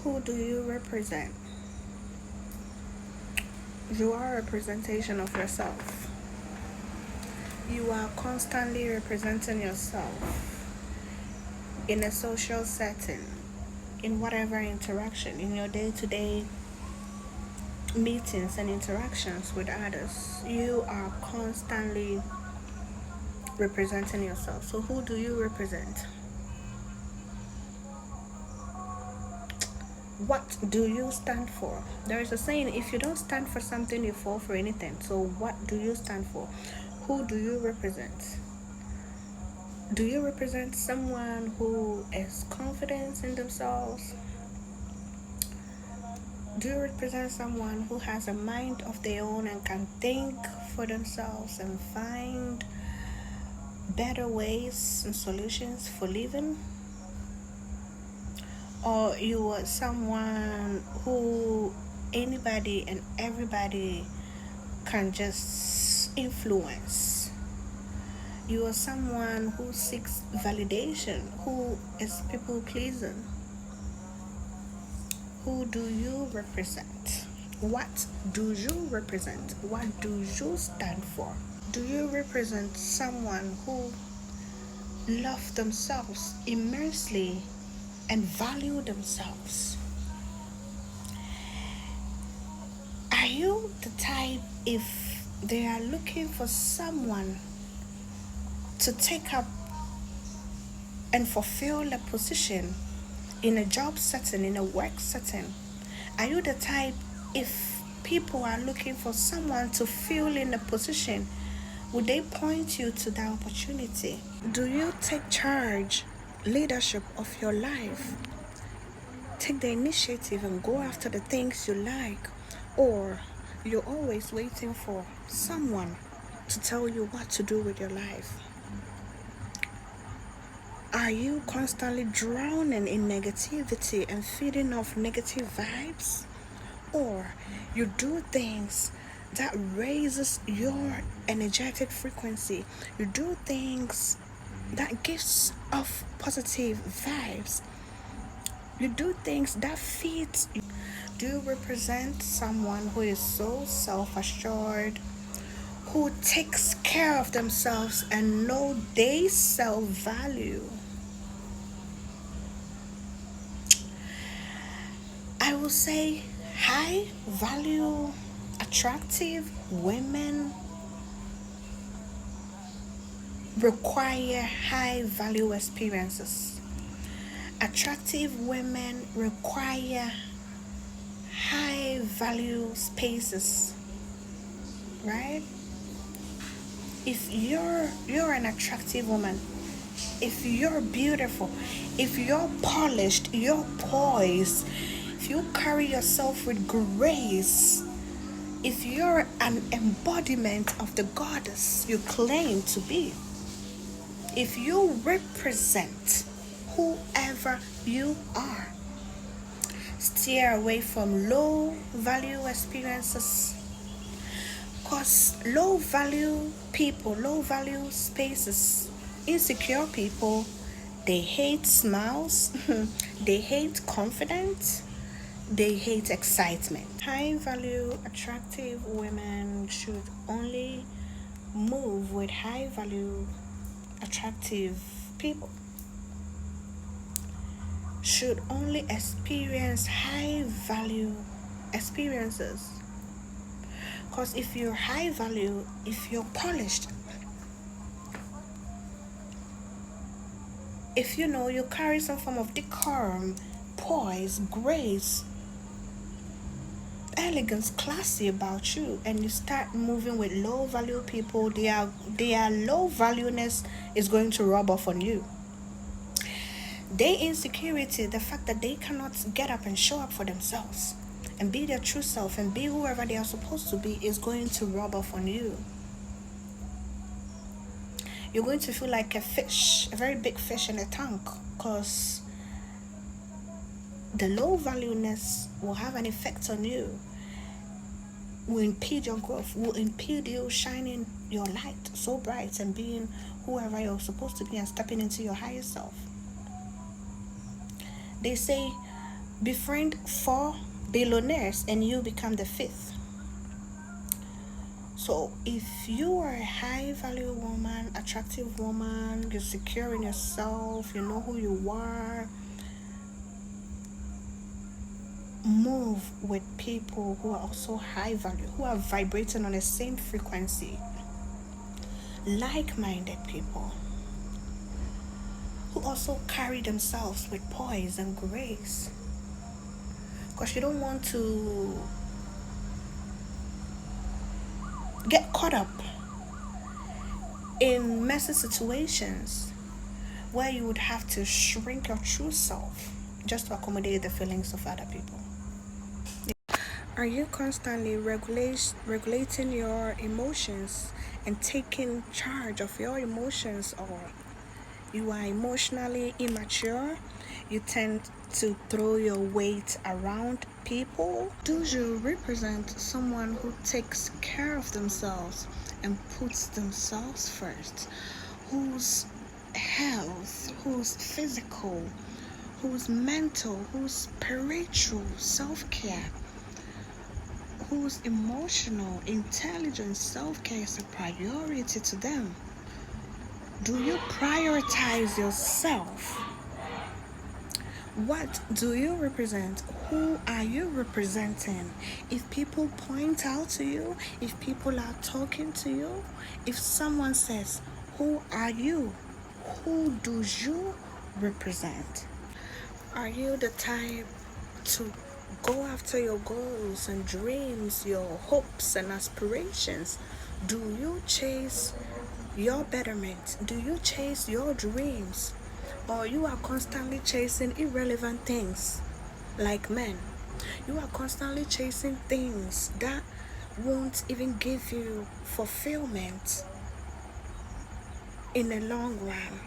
Who do you represent? You are a representation of yourself. You are constantly representing yourself in a social setting, in whatever interaction, in your day to day meetings and interactions with others. You are constantly representing yourself. So, who do you represent? What do you stand for? There is a saying, if you don't stand for something, you fall for anything. So, what do you stand for? Who do you represent? Do you represent someone who is confident in themselves? Do you represent someone who has a mind of their own and can think for themselves and find better ways and solutions for living? Or you are someone who anybody and everybody can just influence? You are someone who seeks validation, who is people pleasing. Who do you represent? What do you represent? What do you stand for? Do you represent someone who love themselves immensely and value themselves? Are you the type, if they are looking for someone to take up and fulfill a position in a job setting, in a work setting, are you the type, if people are looking for someone to fill in a position, would they point you to that opportunity? Do you take charge, leadership of your life? Take the initiative and go after the things you like? Or you're always waiting for someone to tell you what to do with your life? Are you constantly drowning in negativity and feeding off negative vibes? Or you do things that raises your energetic frequency? You do things that gives off positive vibes? You do things that feeds you? Do you represent someone who is so self-assured, who takes care of themselves and know they self-value? I will say high value, attractive women require high value experiences. Attractive women require high value spaces, right? If you're an attractive woman, if you're beautiful, if you're polished, you're poised, if you carry yourself with grace, if you're an embodiment of the goddess you claim to be, if you represent whoever you are, steer away from low value experiences. Because low value people, low value spaces, insecure people, they hate smiles, they hate confidence, they hate excitement. High value, attractive women should only move with high value, attractive people. Should only experience high value experiences. Because if you're high value, if you're polished, if you carry some form of decorum, poise, grace, elegance, classy about you, and you start moving with low value people, their low valueness is going to rub off on you. Their insecurity, the fact that they cannot get up and show up for themselves and be their true self and be whoever they are supposed to be, is going to rub off on you. You're going to feel like a fish, a very big fish in a tank, because the low valueness will have an effect on you, will impede your growth, will impede you shining your light so bright and being whoever you're supposed to be and stepping into your higher self. They say Befriend 4 billionaires and you become the fifth. So if you are a high value woman, attractive woman, you're secure in yourself, you know who you are, move with people who are also high value, who are vibrating on the same frequency, like minded people who also carry themselves with poise and grace. Because you don't want to get caught up in messy situations where you would have to shrink your true self just to accommodate the feelings of other people. Are you constantly regulating your emotions and taking charge of your emotions, or you are emotionally immature? You tend to throw your weight around people? Do you represent someone who takes care of themselves and puts themselves first? Whose health, whose physical, whose mental, whose spiritual self-care, whose emotional, intelligent self-care is a priority to them? Do you prioritize yourself? What do you represent? Who are you representing? If people point out to you, if people are talking to you, if someone says, who are you? Who do you represent? Are you the type to go after your goals and dreams, your hopes and aspirations? Do you chase your betterment? Do you chase your dreams? Or you are constantly chasing irrelevant things like men? You are constantly chasing things that won't even give you fulfillment in the long run.